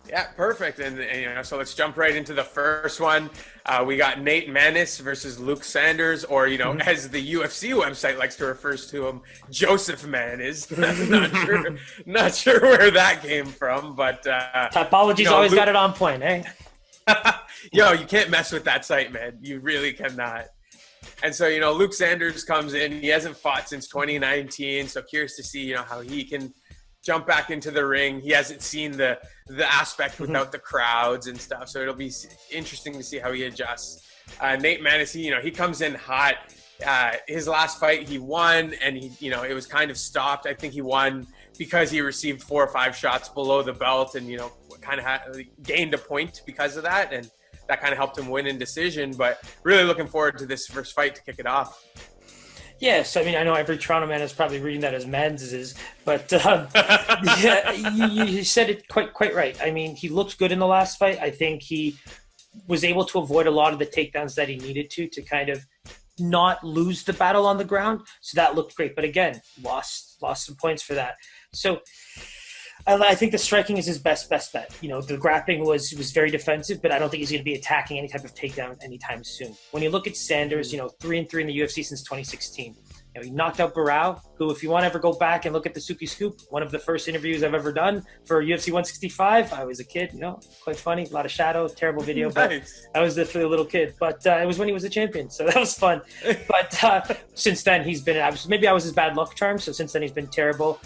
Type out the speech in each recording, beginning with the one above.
Yeah, perfect. And so let's jump right into the first one. We got Nate Maness versus Luke Sanders, or as the UFC website likes to refer to him, Joseph Maness. Not sure where that came from, but Typology's always got it on point, eh? You can't mess with that site, man. You really cannot. And so, Luke Sanders comes in. He hasn't fought since 2019, so curious to see, how he can jump back into the ring. He hasn't seen the aspect without the crowds and stuff, so it'll be interesting to see how he adjusts. Nate Maness, he comes in hot. His last fight he won, and it was kind of stopped. I think he won because he received 4 or 5 shots below the belt, and kind of gained a point because of that, and that kind of helped him win in decision. But really looking forward to this first fight to kick it off. Yes, I mean, I know every Toronto man is probably reading that as Mans's, but yeah, you said it quite right. I mean, he looked good in the last fight. I think he was able to avoid a lot of the takedowns that he needed to kind of not lose the battle on the ground. So that looked great. But again, lost some points for that. So I think the striking is his best bet. The grappling was very defensive, but I don't think he's going to be attacking any type of takedown anytime soon. When you look at Sanders, 3-3 in the UFC since 2016. He knocked out Barao, who, if you want to ever go back and look at the Suki Scoop, one of the first interviews I've ever done for UFC 165. I was a kid, quite funny, a lot of shadow, terrible video, but I was for the little kid. But it was when he was a champion, so that was fun. But since then, he's been maybe I was his bad luck charm. So since then, he's been terrible.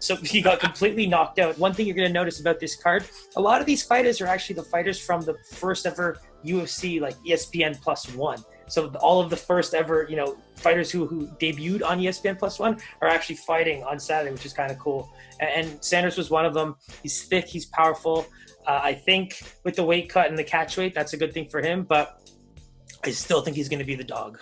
So he got completely knocked out. One thing you're going to notice about this card, a lot of these fighters are actually the fighters from the first ever UFC, like ESPN +1. So all of the first ever, fighters who debuted on ESPN +1 are actually fighting on Saturday, which is kind of cool. And Sanders was one of them. He's thick, he's powerful. I think with the weight cut and the catch weight, that's a good thing for him. But I still think he's going to be the dog.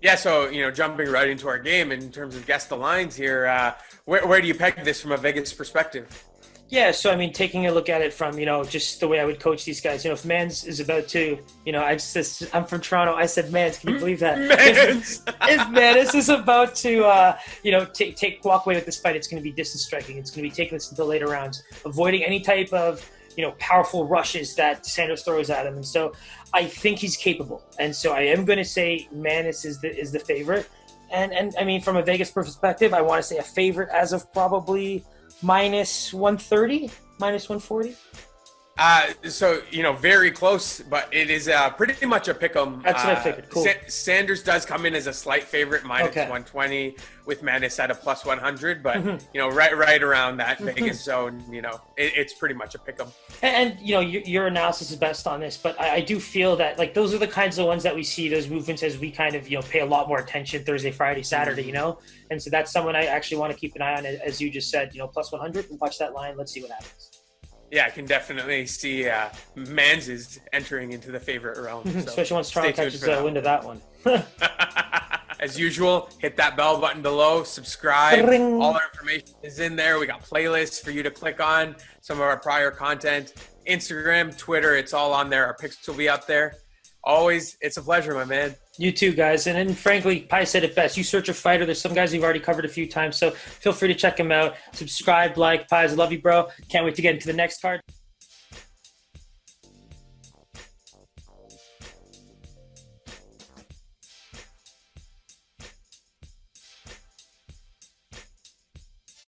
Yeah, so, jumping right into our game in terms of guess the lines here, where do you peg this from a Vegas perspective? Yeah, so, I mean, taking a look at it from, just the way I would coach these guys, if Mans is about to, I'm from Toronto, I said Mans, can you believe that? Mans! If Maness is about to, walk away with this fight, it's going to be distance striking. It's going to be taking this into later rounds, avoiding any type of, powerful rushes that Sanders throws at him. And so I think he's capable. And so I am going to say Maness is the favorite. And I mean, from a Vegas perspective, I want to say a favorite as of probably -130, -140. So, very close, but it is pretty much a pick 'em. That's what I figured. Cool. Sanders does come in as a slight favorite, -120, with Maness at a +100, but, right around that Vegas zone, it's pretty much a pick 'em. And your analysis is best on this, but I do feel that, like, those are the kinds of ones that we see, those movements, as we kind of, pay a lot more attention Thursday, Friday, Saturday, And so that's someone I actually want to keep an eye on, as you just said, +100, and watch that line. Let's see what happens. Yeah, I can definitely see Mans is entering into the favorite realm. So especially once Toronto catches the wind of that one. As usual, hit that bell button below, subscribe. Ring. All our information is in there. We got playlists for you to click on, some of our prior content. Instagram, Twitter, it's all on there. Our pics will be up there. Always, it's a pleasure, my man. You too, guys. And then, frankly, Pi said it best. You search a fighter. There's some guys you've already covered a few times, so feel free to check them out. Subscribe, like. Pies, I love you, bro. Can't wait to get into the next card.